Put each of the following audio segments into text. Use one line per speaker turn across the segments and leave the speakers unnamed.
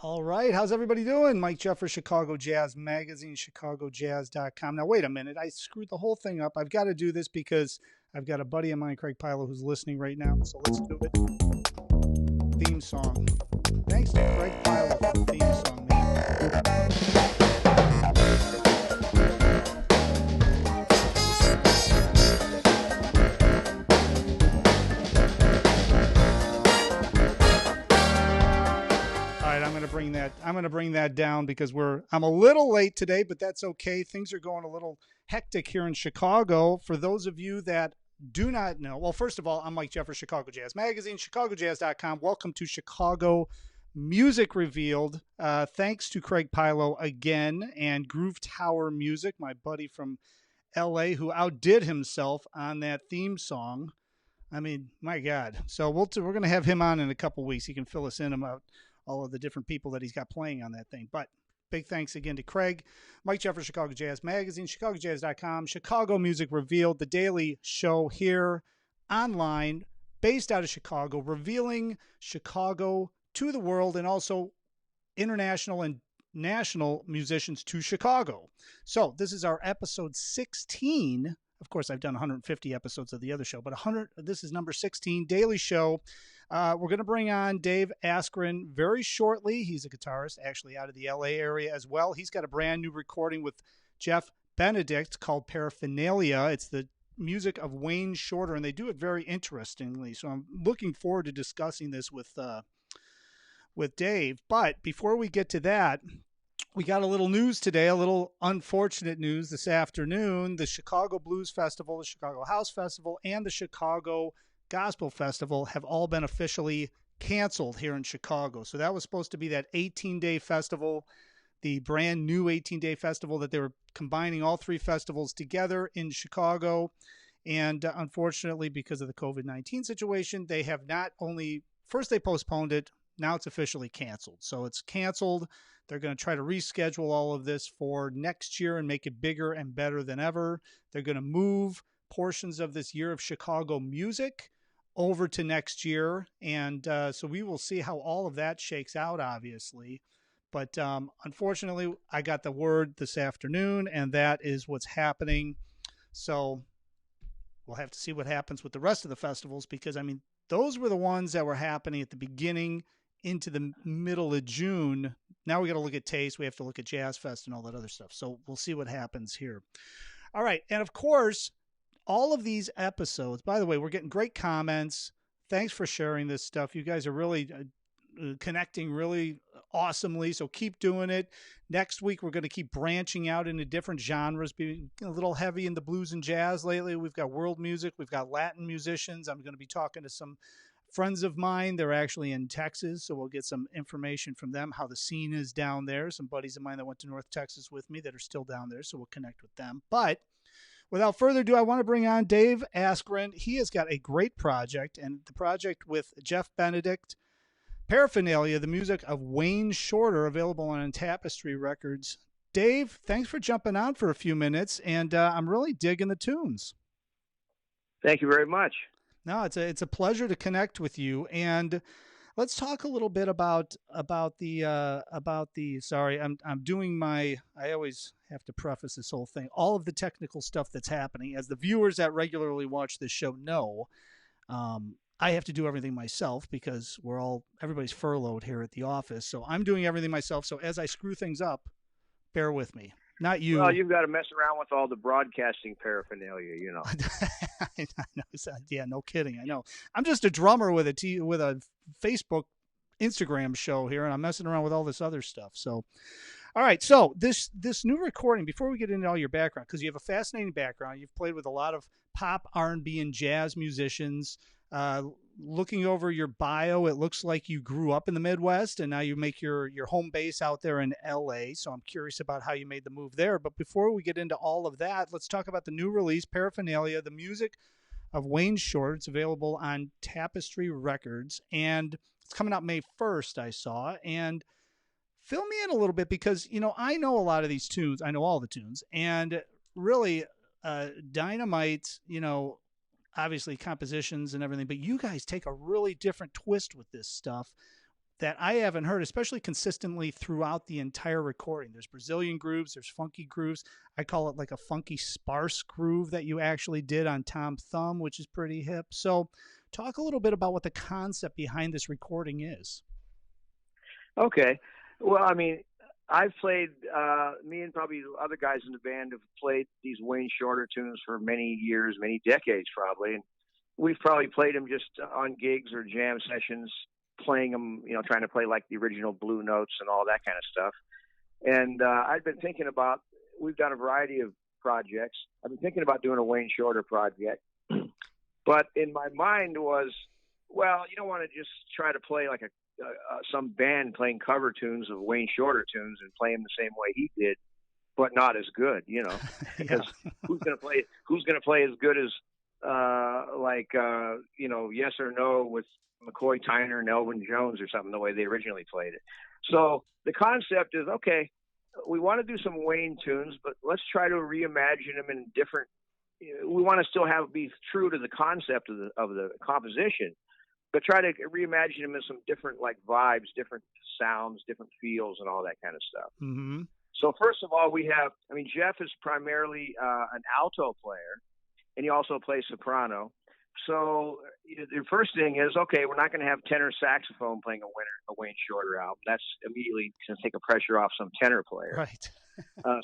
All right. How's everybody doing? Mike Jeff for Chicago Jazz Magazine, ChicagoJazz.com. Now, wait a minute. I screwed the whole thing up. I've got to do this because I've got a buddy of mine, Craig Pilo, who's listening right now. So let's do it. Theme song. Thanks to Craig Pilo for the theme song, man. All right, I'm gonna bring that down because I'm a little late today, but that's okay. Things are going a little hectic here in Chicago. For those of you that do not know, well, first of all, I'm Mike Jeff for Chicago Jazz Magazine, ChicagoJazz.com. Welcome to Chicago Music Revealed. Thanks to Craig Pilo again and Groove Tower Music, my buddy from LA who outdid himself on that theme song. I mean, my God. So we're going to have him on in a couple weeks. He can fill us in about all of the different people that he's got playing on that thing. But big thanks again to Craig. Mike Jeff for Chicago Jazz Magazine, ChicagoJazz.com, Chicago Music Revealed, the daily show here online, based out of Chicago, revealing Chicago to the world and also international and national musicians to Chicago. So this is our episode 16. Of course, I've done 150 episodes of the other show, but this is number 16, daily show. We're going to bring on Dave Askren very shortly. He's a guitarist, actually out of the LA area as well. He's got a brand new recording with Jeff Benedict called Paraphernalia. It's the music of Wayne Shorter, and they do it very interestingly. So I'm looking forward to discussing this with Dave. But before we get to that, we got a little news today, a little unfortunate news this afternoon. The Chicago Blues Festival, the Chicago House Festival, and the Chicago Gospel Festival have all been officially canceled here in Chicago. So that was supposed to be that 18-day festival, the brand new 18-day festival that they were combining all three festivals together in Chicago. And unfortunately, because of the COVID-19 situation, they have not only, first they postponed it, now it's officially canceled. So it's canceled. They're going to try to reschedule all of this for next year and make it bigger and better than ever. They're going to move portions of this year of Chicago music over to next year. And so we will see how all of that shakes out, obviously. But unfortunately, I got the word this afternoon, and that is what's happening. So we'll have to see what happens with the rest of the festivals because, I mean, those were the ones that were happening at the beginning into the middle of June. Now we got to look at Taste. We have to look at Jazz Fest and all that other stuff. So we'll see what happens here. All right. And of course, all of these episodes, by the way, we're getting great comments. Thanks for sharing this stuff. You guys are really connecting really awesomely. So keep doing it. Next week, we're going to keep branching out into different genres, being a little heavy in the blues and jazz lately. We've got world music. We've got Latin musicians. I'm going to be talking to some friends of mine. They're actually in Texas, so we'll get some information from them, how the scene is down there. Some buddies of mine that went to North Texas with me that are still down there, so we'll connect with them. But without further ado, I want to bring on Dave Askren. He has got a great project, and the project with Jeff Benedict, Paraphernalia, the music of Wayne Shorter, available on Tapestry Records. Dave, thanks for jumping on for a few minutes, and I'm really digging the tunes.
Thank you very much.
No, it's a pleasure to connect with you, and let's talk a little bit about the. Sorry, I'm doing my. I always have to preface this whole thing. All of the technical stuff that's happening, as the viewers that regularly watch this show know, I have to do everything myself because everybody's furloughed here at the office, so I'm doing everything myself. So as I screw things up, bear with me. Not you.
Well, you've got to mess around with all the broadcasting paraphernalia, you know.
I know. Yeah, no kidding. I know. I'm just a drummer with a Facebook, Instagram show here, and I'm messing around with all this other stuff. So, all right. So this new recording. Before we get into all your background, because you have a fascinating background, you've played with a lot of pop, R&B, and jazz musicians. Looking over your bio, it looks like you grew up in the Midwest and now you make your home base out there in LA. So I'm curious about how you made the move there. But before we get into all of that, let's talk about the new release, Paraphernalia, the music of Wayne Shorter. It's available on Tapestry Records and it's coming out May 1st, I saw. And fill me in a little bit because, I know a lot of these tunes. I know all the tunes. And really, Dynamite, obviously compositions and everything, but you guys take a really different twist with this stuff. that I haven't heard, especially consistently throughout the entire recording. There's Brazilian grooves, there's funky grooves. I call it like a funky sparse groove that you actually did on Tom Thumb, which is pretty hip. So talk a little bit about what the concept behind this recording is.
Okay. Well, I mean, I've played, me and probably other guys in the band have played these Wayne Shorter tunes for many years, many decades probably. And we've probably played them just on gigs or jam sessions, playing them, trying to play like the original Blue Notes and all that kind of stuff. And I've been thinking about, we've done a variety of projects. I've been thinking about doing a Wayne Shorter project. But in my mind was, well, you don't want to just try to play like some band playing cover tunes of Wayne Shorter tunes and play them the same way he did, but not as good, because who's going to play as good as Yes or No with McCoy Tyner and Elvin Jones or something, the way they originally played it. So the concept is, okay, we want to do some Wayne tunes, but let's try to reimagine them in different. We want to still be true to the concept of the composition, but try to reimagine them in some different like vibes, different sounds, different feels, and all that kind of stuff.
Mm-hmm.
So first of all, Jeff is primarily an alto player, and he also plays soprano. So the first thing is, okay, we're not going to have tenor saxophone playing a Wayne Shorter album. That's immediately going to take a pressure off some tenor player.
Right.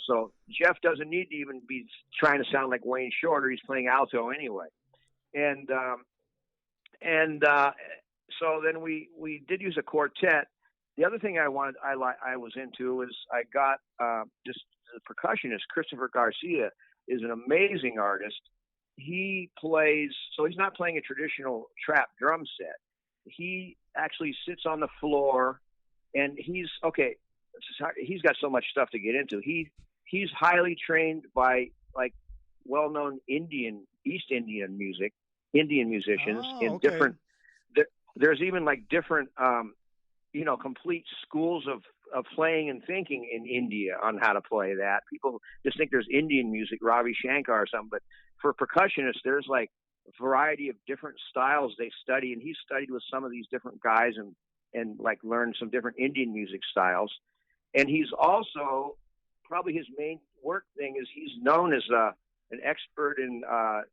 So Jeff doesn't need to even be trying to sound like Wayne Shorter. He's playing alto anyway. And so then we did use a quartet. The other thing I was into is I got just the percussionist, Christopher Garcia, is an amazing artist. He plays, so he's not playing a traditional trap drum set. He actually sits on the floor, and he's got so much stuff to get into. He's highly trained by like well-known East Indian musicians in different. There's even like different, complete schools of playing and thinking in India on how to play that. People just think there's Indian music, Ravi Shankar or something, but for percussionists, there's like a variety of different styles they study, and he's studied with some of these different guys and like learned some different Indian music styles. And he's also, probably his main work thing is he's known as an expert in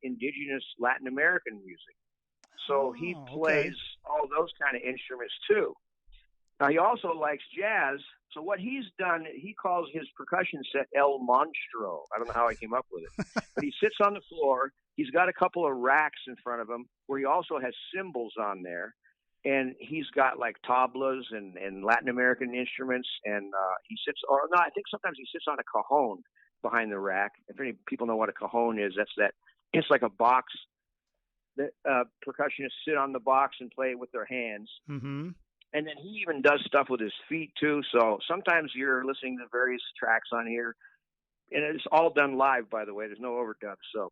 indigenous Latin American music. So he plays all those kind of instruments too. Now he also likes jazz. So what he's done, he calls his percussion set El Monstro. I don't know how I came up with it, but he sits on the floor. He's got a couple of racks in front of him where he also has cymbals on there. And he's got like tablas and Latin American instruments. And I think sometimes he sits on a cajon behind the rack. If any people know what a cajon is, it's like a box that percussionists sit on the box and play it with their hands.
Mm-hmm.
And then he even does stuff with his feet too. So sometimes you're listening to various tracks on here, and it's all done live, by the way. There's no overdub. So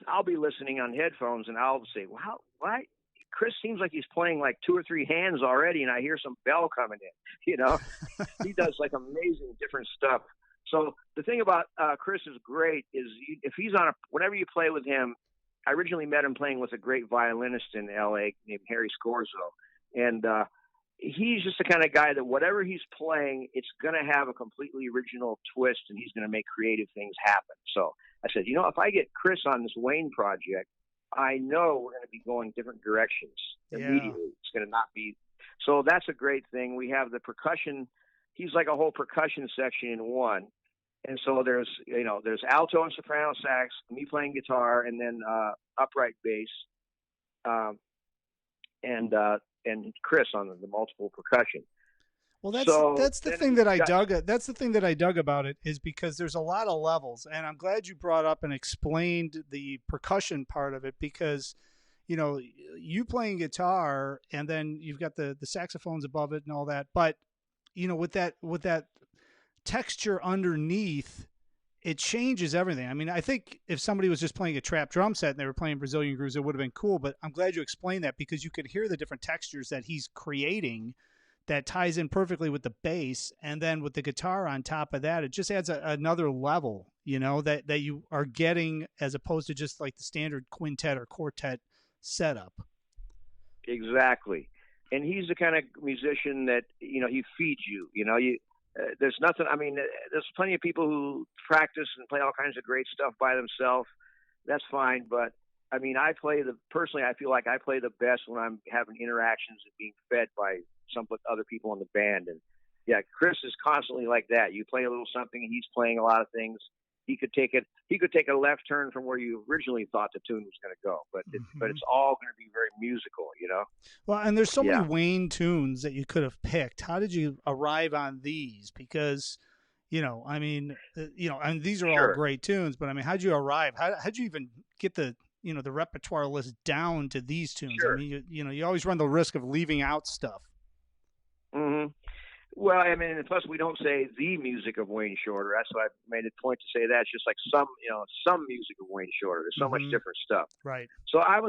I'll be listening on headphones, and I'll say, "Wow, why? Chris seems like he's playing like 2 or 3 hands already, and I hear some bell coming in." He does like amazing different stuff. So the thing about Chris is great is if he's whenever you play with him. I originally met him playing with a great violinist in L.A. named Harry Scorzo, and he's just the kind of guy that whatever he's playing, it's going to have a completely original twist, and he's going to make creative things happen. So I said, if I get Chris on this Wayne project, I know we're going to be going different directions immediately. It's going to not be. So that's a great thing. We have the percussion. He's like a whole percussion section in one. And so there's alto and soprano sax, me playing guitar, and then upright bass, and Chris on the multiple percussion.
Well, that's the thing that I dug. That's the thing that I dug about it is because there's a lot of levels, and I'm glad you brought up and explained the percussion part of it because, you playing guitar and then you've got the saxophones above it and all that, but with that texture underneath, it changes everything. I mean, I think if somebody was just playing a trap drum set and they were playing Brazilian grooves, it would have been cool. But I'm glad you explained that because you could hear the different textures that he's creating that ties in perfectly with the bass. And then with the guitar on top of that, it just adds another level, that you are getting as opposed to just like the standard quintet or quartet setup.
Exactly. and he's the kind of musician that he feeds you. There's nothing. I mean, there's plenty of people who practice and play all kinds of great stuff by themselves. That's fine, but I mean, personally, I feel like I play the best when I'm having interactions and being fed by some other people in the band. And yeah, Chris is constantly like that. You play a little something, and he's playing a lot of things. He could take a left turn from where you originally thought the tune was going to go, but it's all going to be very musical,
Well, and there's so many Wayne tunes that you could have picked. How did you arrive on these? Because, I mean, and these are all great tunes, but I mean, how'd you arrive? How'd you even get the repertoire list down to these tunes?
Sure.
I mean, you always run the risk of leaving out stuff.
Mm-hmm. Well, I mean, and plus we don't say the music of Wayne Shorter. That's why I made a point to say that. It's just like some music of Wayne Shorter. There's so much different stuff.
Right.
So I'm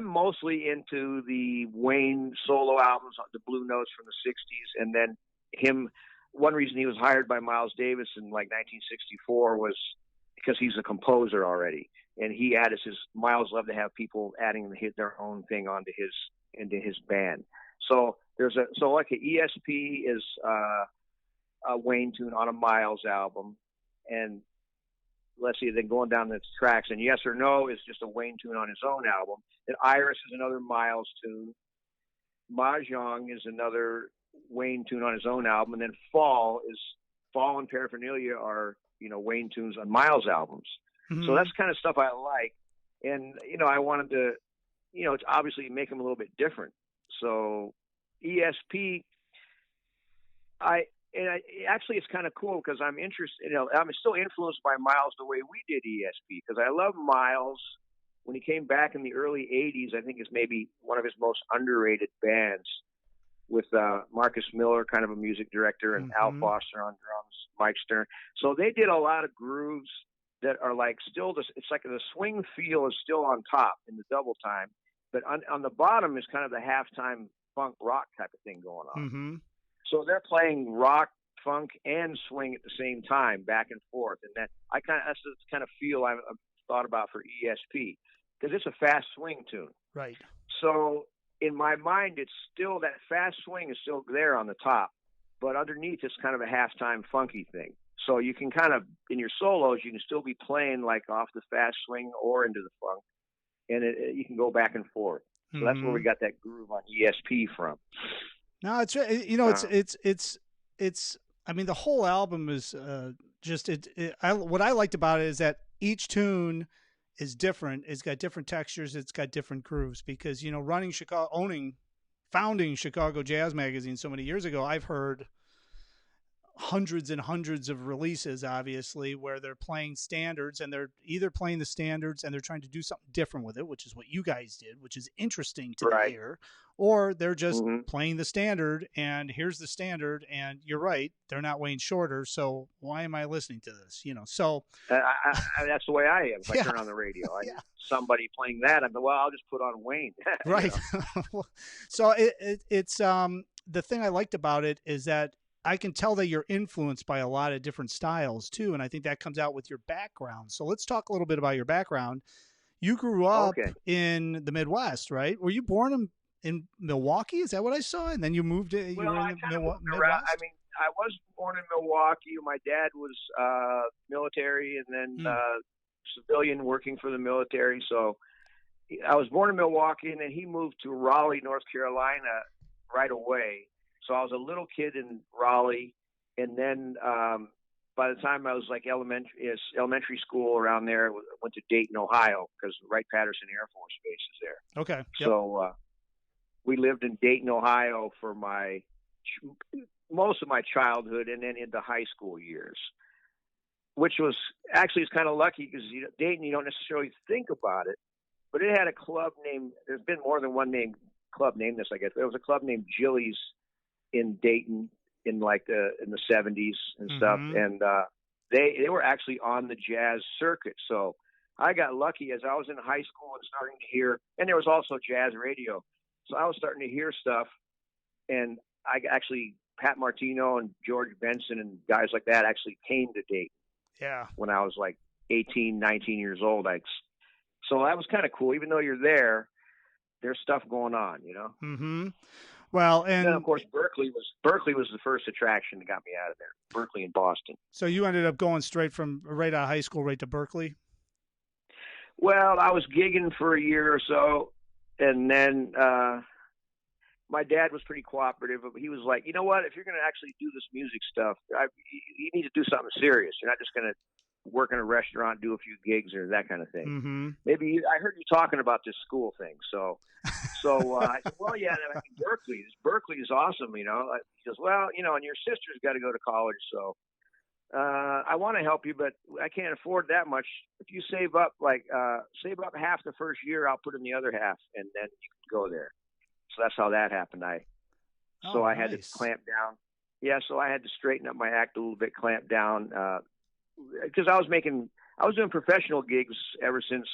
mostly into the Wayne solo albums, the Blue Notes from the '60s, and then him. One reason he was hired by Miles Davis in like 1964 was because he's a composer already, and he added Miles loved to have people adding their own thing into his band. So like an ESP is a Wayne tune on a Miles album, and let's see, then going down the tracks, and Yes or No is just a Wayne tune on his own album. And Iris is another Miles tune. Mahjong is another Wayne tune on his own album, and then Fall and Paraphernalia are Wayne tunes on Miles albums. Mm-hmm. So that's the kind of stuff I like, and I wanted to it's obviously make them a little bit different. So ESP, actually it's kind of cool because I'm interested. I'm still influenced by Miles the way we did ESP because I love Miles. When he came back in the early '80s, I think is maybe one of his most underrated bands with Marcus Miller, kind of a music director, and Al Foster on drums, Mike Stern. So they did a lot of grooves that are like it's like the swing feel is still on top in the double time. But on the bottom is kind of the halftime funk rock type of thing going on.
Mm-hmm.
So they're playing rock, funk, and swing at the same time, back and forth. And that's the kind of feel I've thought about for ESP because it's a fast swing tune.
Right.
So in my mind, it's still that fast swing is still there on the top, but underneath it's kind of a halftime funky thing. So you can kind of in your solos, you can still be playing like off the fast swing or into the funk. And you can go back and forth. So that's where we got that groove on ESP from.
No, it's it's. I mean, the whole album is what I liked about it is that each tune is different. It's got different textures. It's got different grooves. Because founding Chicago Jazz Magazine so many years ago, I've heard hundreds and hundreds of releases, obviously, where they're playing standards, and they're either playing the standards and they're trying to do something different with it, which is what you guys did, which is interesting to hear, or they're just playing the standard, and here's the standard, and you're right, they're not Wayne Shorter, so why am I listening to this? So
that's the way I am. If I turn on the radio, somebody playing that, I'm well, I'll just put on Wayne.
Right. So it's the thing I liked about it is that I can tell that you're influenced by a lot of different styles too, and I think that comes out with your background. So let's talk a little bit about your background. You grew up in the Midwest, right? Were you born in Milwaukee? Is that what I saw? And then you moved to Midwest?
I mean, I was born in Milwaukee. My dad was military and then civilian working for the military. So I was born in Milwaukee, and then he moved to Raleigh, North Carolina right away. So I was a little kid in Raleigh, and then by the time I was like elementary school around there, went to Dayton, Ohio, because Wright-Patterson Air Force Base is there.
Okay. Yep.
So we lived in Dayton, Ohio for most of my childhood, and then into high school years, which was actually it's kind of lucky because Dayton, you don't necessarily think about it, but it had a club named. There's been more than one club named this, I guess. There was a club named Jilly's in Dayton in the 70s and stuff, and they were actually on the jazz circuit. So I got lucky as I was in high school and starting to hear, and there was also jazz radio. So I was starting to hear stuff, and I actually Pat Martino and George Benson and guys like that actually came to Dayton.
Yeah.
When I was like 18, 19 years old, so that was kind of cool. Even though you're there, there's stuff going on, you know.
Mm-hmm. Well,
And then of
and
course Berkeley was the first attraction that got me out of there. Berkeley and Boston.
so you ended up going straight from right out of high school right to Berkeley.
Well, I was gigging for a year or so, and then my dad was pretty cooperative. He was like, you know what? If you're going to actually do this music stuff, you need to do something serious. You're not just going to work in a restaurant, do a few gigs, or that kind of thing.
Mm-hmm.
I heard you talking about this school thing, so I said, well, yeah, I mean, Berkeley is awesome, you know. He goes, well, you know, and your sister's got to go to college, so I want to help you, but I can't afford that much. If you save up save up half the first year, I'll put in the other half, and then you can go there. So that's how that happened. I had to clamp down. Yeah, so I had to straighten up my act a little bit, clamp down, because I was doing professional gigs ever since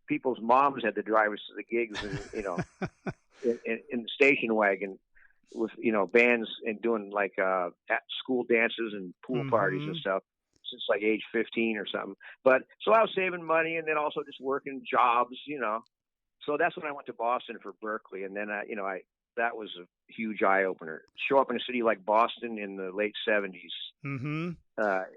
people's moms had to drive us to the gigs, and you know, in the station wagon with, you know, bands and doing like at school dances and pool parties and stuff since like age 15 or something. But so I was saving money and then also just working jobs, you know. So that's when I went to Boston for Berkeley, and then that was a huge eye opener. Show up in a city like Boston in the late 70s.
Mm-hmm.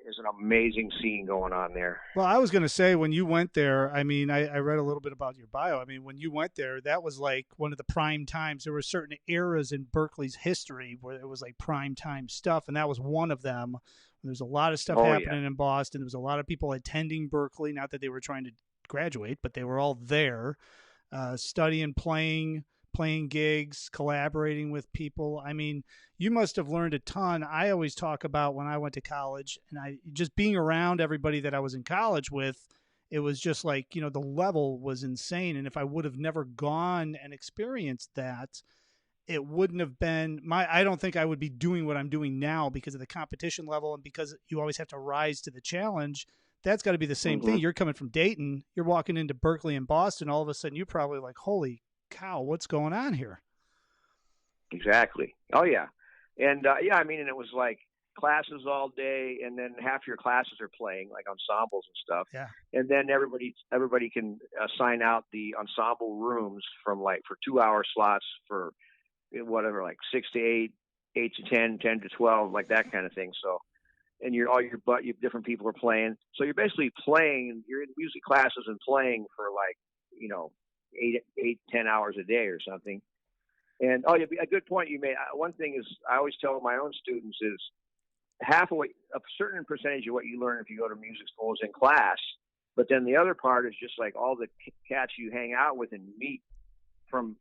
Is an amazing scene going on there.
Well, I was going to say, when you went there, I mean, I read a little bit about your bio. I mean, when you went there, that was like one of the prime times. There were certain eras in Berkeley's history where it was like prime time stuff, and that was one of them. There's a lot of stuff happening in Boston. There was a lot of people attending Berkeley, not that they were trying to graduate, but they were all there, studying, playing gigs, collaborating with people. I mean, you must have learned a ton. I always talk about when I went to college, and I just being around everybody that I was in college with, it was just like, you know, the level was insane. And if I would have never gone and experienced that, it wouldn't have been I don't think I would be doing what I'm doing now because of the competition level and because you always have to rise to the challenge. That's got to be the same thing. You're coming from Dayton, you're walking into Berkeley and Boston. All of a sudden you're probably like, holy cow, what's going on here?
Exactly. Oh yeah. And I mean, and it was like classes all day, and then half your classes are playing like ensembles and stuff.
Yeah.
And then everybody can sign out the ensemble rooms from like for 2-hour slots for whatever, like 6 to 8, 8 to 10, 10 to 12, like that kind of thing. So, and you different people are playing. So you're basically playing. You're in music classes and playing for like, you know, 10 hours a day or something. And a good point you made. One thing is, I always tell my own students is a certain percentage of what you learn if you go to music school is in class, but then the other part is just like all the cats you hang out with and meet from,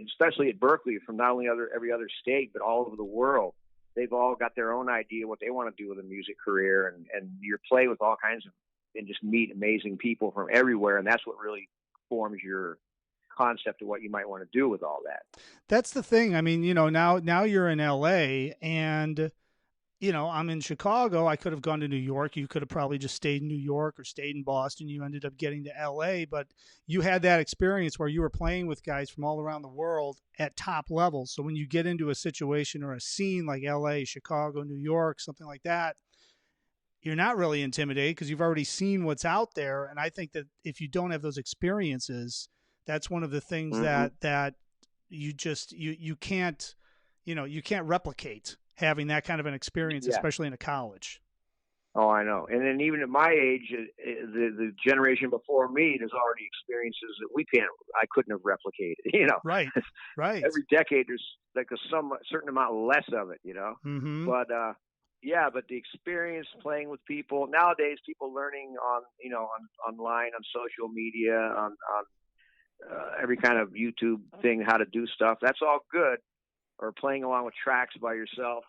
especially at Berkeley, from not only every other state but all over the world. They've all got their own idea what they want to do with a music career, and you're play with all kinds of, and just meet amazing people from everywhere, and that's what really forms your concept of what you might want to do with all that.
That's the thing. I mean, you know, now you're in LA, and you know, I'm in Chicago. I could have gone to New York. You could have probably just stayed in New York or stayed in Boston. You ended up getting to LA, but you had that experience where you were playing with guys from all around the world at top levels. So when you get into a situation or a scene like LA, Chicago, New York, something like that, you're not really intimidated because you've already seen what's out there. And I think that if you don't have those experiences, that's one of the things that you just you can't replicate having that kind of an experience, especially in a college.
Oh, I know. And then even at my age, the generation before me, there's already experiences that I couldn't have replicated, you know.
Right.
Every decade there's like a certain amount less of it, you know. But but the experience playing with people nowadays, people learning online, on social media, on every kind of YouTube thing, how to do stuff. That's all good. Or playing along with tracks by yourself.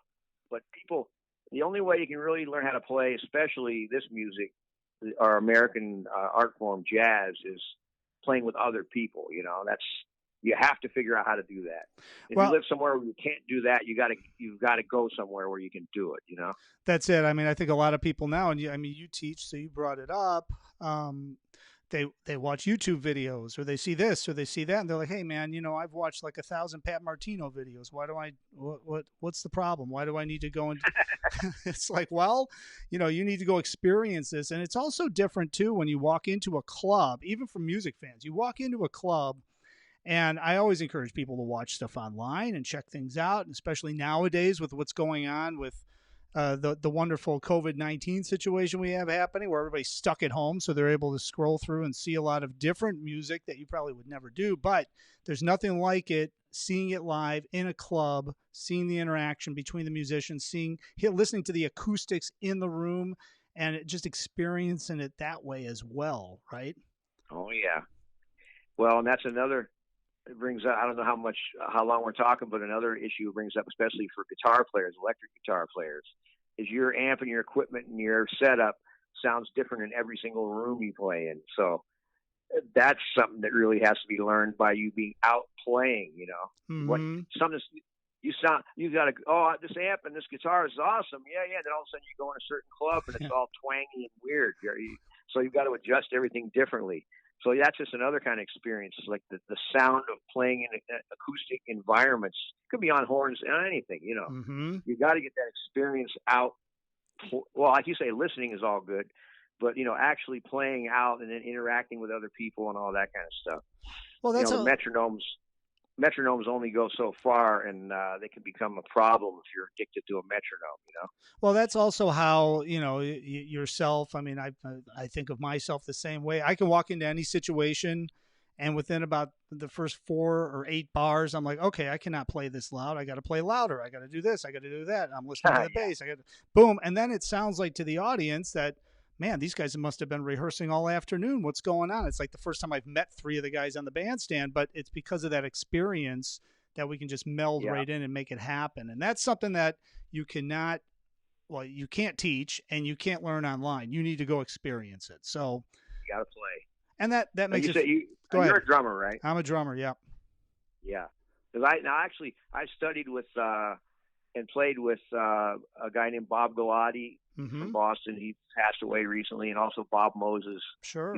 But the only way you can really learn how to play, especially this music, our American art form, jazz, is playing with other people. You know, you have to figure out how to do that. If you live somewhere where you can't do that, you've got to go somewhere where you can do it. You know,
that's it. I mean, I think a lot of people now, and you teach, so you brought it up. They watch YouTube videos, or they see this or they see that, and they're like, hey man, you know, I've watched like 1,000 Pat Martino videos. Why do what's the problem? Why do I need to go and it's like, well, you know, you need to go experience this. And it's also different too when you walk into a club, even for music fans. You walk into a club And I always encourage people to watch stuff online and check things out, and especially nowadays with what's going on with the wonderful COVID-19 situation we have happening, where everybody's stuck at home, so they're able to scroll through and see a lot of different music that you probably would never do. But there's nothing like it, seeing it live in a club, seeing the interaction between the musicians, listening to the acoustics in the room, and just experiencing it that way as well, right?
Oh yeah. Well, and that's another. It brings up, I don't know how long we're talking, but another issue it brings up, especially for guitar players, electric guitar players, is your amp and your equipment and your setup sounds different in every single room you play in. So that's something that really has to be learned by you being out playing, you know.
Mm-hmm.
You got to, oh, this amp and this guitar is awesome. Yeah. Then all of a sudden you go in a certain club and it's all twangy and weird. So you've got to adjust everything differently. So that's just another kind of experience. It's like the sound of playing in acoustic environments. It could be on horns and anything, you know.
Mm-hmm.
You got to get that experience out. Well, like you say, listening is all good, but you know, actually playing out and then interacting with other people and all that kind of stuff.
Well, that's
metronomes only go so far, and they can become a problem if you're addicted to a metronome, you know.
Well, that's also how, you know, yourself. I mean, I think of myself the same way. I can walk into any situation, and within about the first 4 or 8 bars, I'm like, okay, I cannot play this loud. I got to play louder. I got to do this. I got to do that. I'm listening to the bass. I got boom, and then it sounds like to the audience that, man, these guys must have been rehearsing all afternoon. What's going on? It's like the first time I've met 3 of the guys on the bandstand, but it's because of that experience that we can just meld right in and make it happen. And that's something that you can't teach and you can't learn online. You need to go experience it. So
you got to play.
And that makes
you're a drummer, right?
I'm a drummer. Yeah.
Yeah. Because I studied with, and played with a guy named Bob Galati from Boston. He passed away recently, and also Bob Moses.
Sure.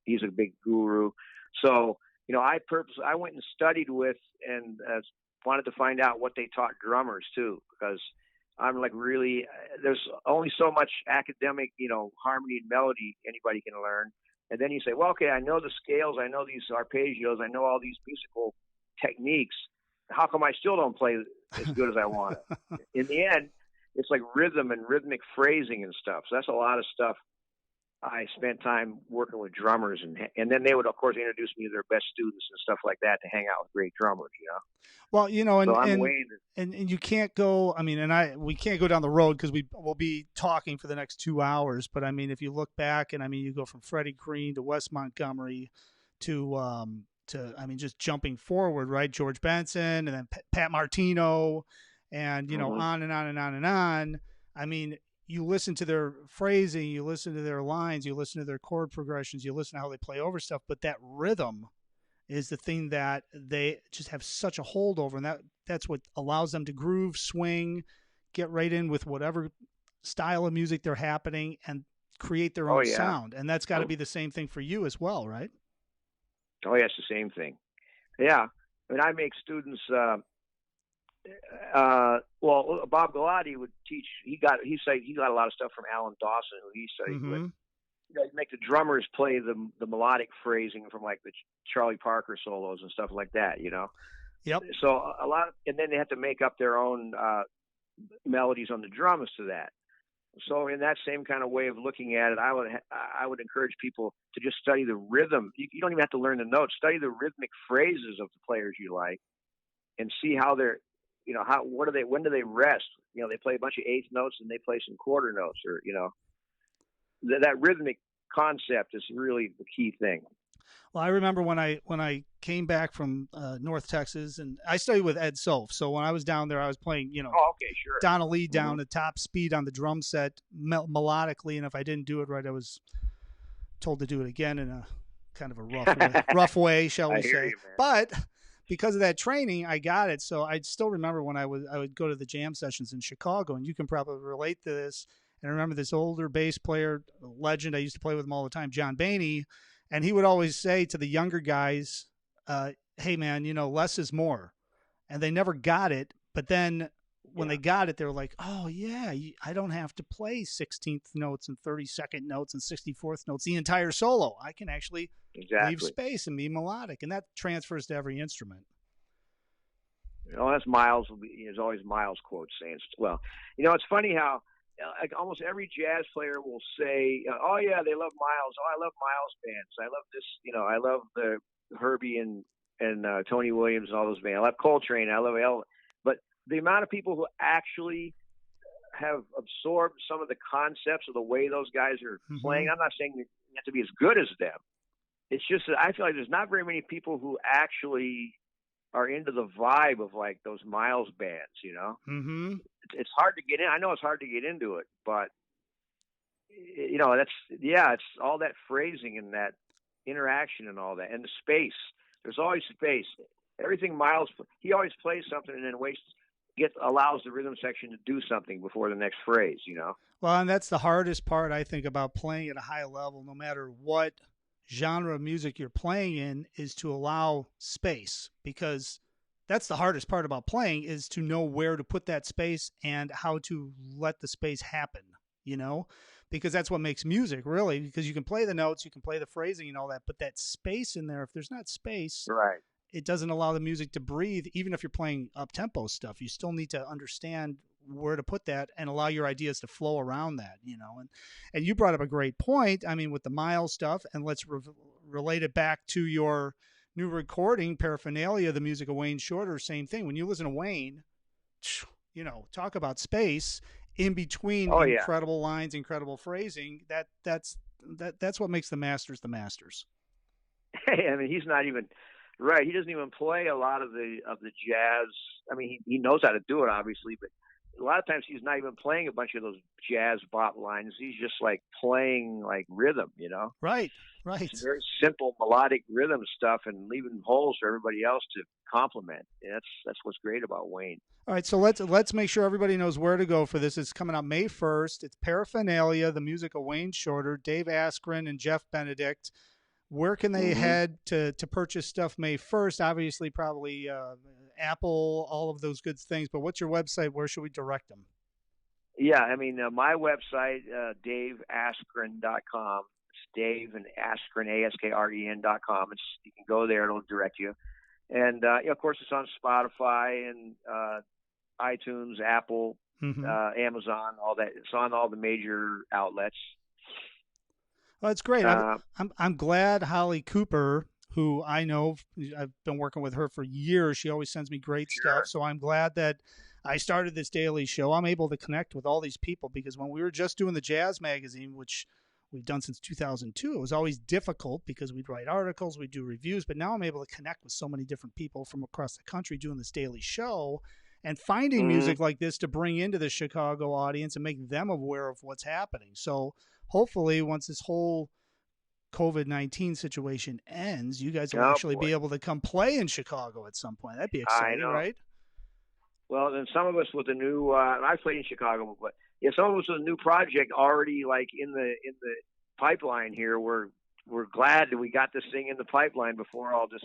He's a big guru. So, you know, I went and studied with and wanted to find out what they taught drummers too, because I'm like, really, there's only so much academic, you know, harmony and melody anybody can learn. And then you say, well, okay, I know the scales, I know these arpeggios, I know all these musical techniques. How come I still don't play as good as I want it? In the end, it's like rhythm and rhythmic phrasing and stuff. So that's a lot of stuff. I spent time working with drummers, and then they would, of course, introduce me to their best students and stuff like that to hang out with great drummers, you know.
Well, you know,
and
you can't go. I mean, we can't go down the road because we'll be talking for the next 2 hours. But I mean, if you look back, and I mean, you go from Freddie Green to Wes Montgomery to I mean, just jumping forward, right? George Benson, and then Pat Martino, and you know, on and on and on and on. I mean, you listen to their phrasing, you listen to their lines, you listen to their chord progressions, you listen to how they play over stuff, but that rhythm is the thing that they just have such a hold over, and that's what allows them to groove, swing, get right in with whatever style of music they're happening and create their own sound. And that's got to be the same thing for you as well, right?
Oh, yeah, it's the same thing. Yeah. I mean, I make students well, Bob Galati would teach. He got a lot of stuff from Alan Dawson, who he studied with. You know, he'd make the drummers play the melodic phrasing from like the Charlie Parker solos and stuff like that. You know.
Yep.
So and then they have to make up their own melodies on the drums to that. So in that same kind of way of looking at it, I would encourage people to just study the rhythm. You don't even have to learn the notes. Study the rhythmic phrases of the players you like, and see how they're. You know, when do they rest? You know, they play a bunch of eighth notes and they play some quarter notes, or, you know, that rhythmic concept is really the key thing.
Well, I remember when I came back from North Texas, and I studied with Ed Sof. So when I was down there, I was playing, you know, Donna Lee down at top speed on the drum set melodically. And if I didn't do it right, I was told to do it again in a kind of a rough way, shall we say. But because of that training, I got it. So I still remember when I would go to the jam sessions in Chicago, and you can probably relate to this. And I remember this older bass player, legend, I used to play with him all the time, John Bainey, and he would always say to the younger guys, hey, man, you know, less is more. And they never got it. But then when they got it, they were like, oh, yeah, I don't have to play 16th notes and 32nd notes and 64th notes the entire solo. I can actually leave
exactly.
space and be melodic, and that transfers to every instrument.
That's Miles. There's always Miles quotes saying, well, it's funny how like almost every jazz player will say, "Oh yeah, they love Miles. Oh, I love Miles bands. I love this. I love the Herbie and Tony Williams and all those bands. I love Coltrane. I love El." But the amount of people who actually have absorbed some of the concepts of the way those guys are playing. I'm not saying you have to be as good as them. It's just that I feel like there's not very many people who actually are into the vibe of like those Miles bands, It's hard to get in. I know it's hard to get into it, but it's all that phrasing and that interaction and all that, and the space. There's always space. Everything Miles, he always plays something and then allows the rhythm section to do something before the next phrase,
Well, and that's the hardest part, I think, about playing at a high level, no matter what genre of music you're playing in, is to allow space, because that's the hardest part about playing, is to know where to put that space and how to let the space happen, because that's what makes music, really, because you can play the notes, you can play the phrasing and all that, but that space in there, if there's not space,
right,
it doesn't allow the music to breathe. Even if you're playing up-tempo stuff, you still need to understand where to put that and allow your ideas to flow around that, and you brought up a great point. I mean, with the Miles stuff, and let's relate it back to your new recording, Paraphernalia, the music of Wayne Shorter, same thing. When you listen to Wayne, talk about space in between incredible lines, incredible phrasing. That's what makes the masters the masters.
Hey, I mean, he's not even right. He doesn't even play a lot of the jazz. I mean, he knows how to do it, obviously, but a lot of times he's not even playing a bunch of those jazz bop lines. He's just like playing like rhythm,
Right.
It's very simple melodic rhythm stuff and leaving holes for everybody else to complement. That's what's great about Wayne.
All right, so let's make sure everybody knows where to go for this. It's coming out May 1st. It's Paraphernalia, the music of Wayne Shorter, Dave Askren, and Jeff Benedict. Where can they head to purchase stuff May 1st? Obviously, probably Apple, all of those good things. But what's your website? Where should we direct them?
Yeah, I mean, my website, daveaskren.com. It's Dave and Askren, ASKREN.com. You can go there. It'll direct you. And, of course, it's on Spotify and iTunes, Apple, Amazon, all that. It's on all the major outlets.
Well, that's great. I'm glad Holly Cooper, who I know, I've been working with her for years. She always sends me great stuff. So I'm glad that I started this daily show. I'm able to connect with all these people, because when we were just doing the Jazz Magazine, which we've done since 2002, it was always difficult because we'd write articles, we'd do reviews, but now I'm able to connect with so many different people from across the country doing this daily show and finding music like this to bring into the Chicago audience and make them aware of what's happening. So hopefully once this whole COVID-19 situation ends, you guys will actually be able to come play in Chicago at some point. That'd be exciting, right?
Well, then some of us with the new, I played in Chicago, but some of us with a new project already like in the pipeline here. We're glad that we got this thing in the pipeline before all this,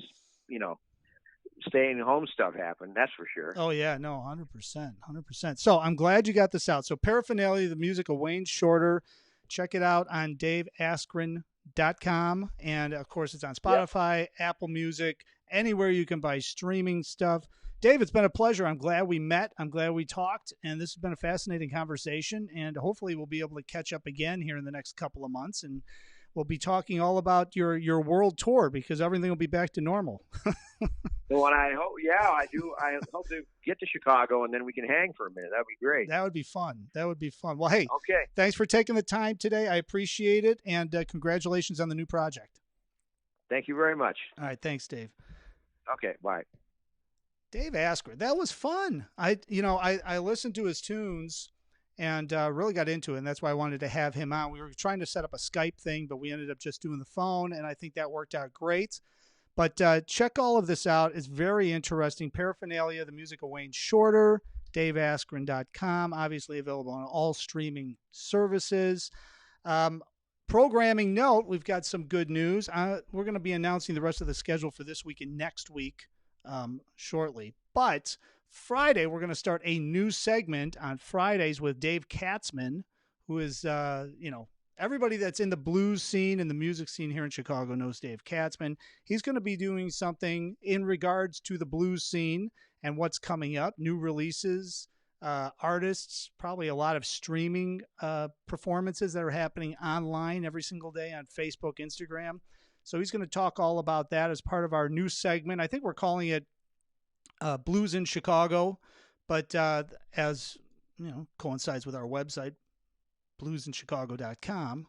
staying home stuff happened. That's for sure.
Oh yeah, no, 100%. So I'm glad you got this out. So Paraphernalia, the music of Wayne Shorter. Check it out on daveaskren.com. And of course, it's on Spotify, Apple Music, anywhere you can buy streaming stuff. Dave, it's been a pleasure. I'm glad we met. I'm glad we talked. And this has been a fascinating conversation. And hopefully we'll be able to catch up again here in the next couple of months. And we'll be talking all about your world tour, because everything will be back to normal.
Well, and I hope, I do. I hope to get to Chicago and then we can hang for a minute. That'd be great.
That would be fun. Well, hey, thanks for taking the time today. I appreciate it. And congratulations on the new project.
Thank you very much.
All right. Thanks, Dave.
Okay. Bye.
Dave Askren. That was fun. I listened to his tunes and really got into it. And that's why I wanted to have him on. We were trying to set up a Skype thing, but we ended up just doing the phone. And I think that worked out great. But check all of this out. It's very interesting. Paraphernalia, the music of Wayne Shorter, daveaskren.com, obviously available on all streaming services. Programming note, we've got some good news. We're going to be announcing the rest of the schedule for this week and next week shortly. But Friday, we're going to start a new segment on Fridays with Dave Katzman, who is, everybody that's in the blues scene and the music scene here in Chicago knows Dave Katzman. He's going to be doing something in regards to the blues scene and what's coming up, new releases, artists, probably a lot of streaming performances that are happening online every single day on Facebook, Instagram. So he's going to talk all about that as part of our new segment. I think we're calling it Blues in Chicago, but as you know, coincides with our website, bluesinchicago.com.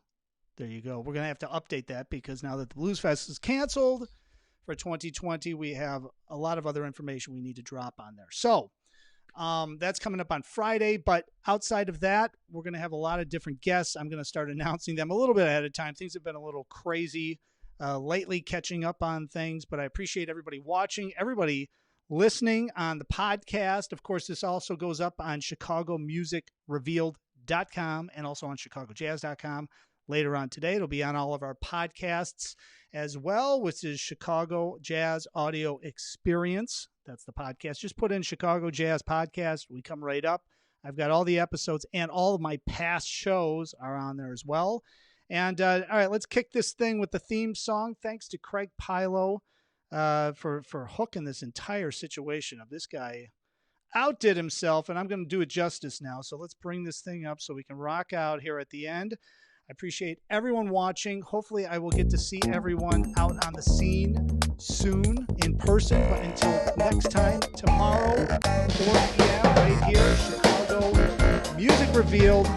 There you go. We're going to have to update that because now that the Blues Fest is canceled for 2020, we have a lot of other information we need to drop on there. So that's coming up on Friday. But outside of that, we're going to have a lot of different guests. I'm going to start announcing them a little bit ahead of time. Things have been a little crazy lately, catching up on things. But I appreciate everybody watching, everybody listening on the podcast. Of course, this also goes up on ChicagoMusicRevealed.com and also on ChicagoJazz.com later on today. It'll be on all of our podcasts as well, which is Chicago Jazz Audio Experience. That's the podcast. Just put in Chicago Jazz Podcast. We come right up. I've got all the episodes and all of my past shows are on there as well. And all right, let's kick this thing with the theme song. Thanks to Craig Pilo for hooking this entire situation of this guy outdid himself, and I'm going to do it justice now. So let's bring this thing up so we can rock out here at the end. I appreciate everyone watching. Hopefully I will get to see everyone out on the scene soon in person. But until next time, tomorrow, 4 p.m. right here, Chicago Music Revealed.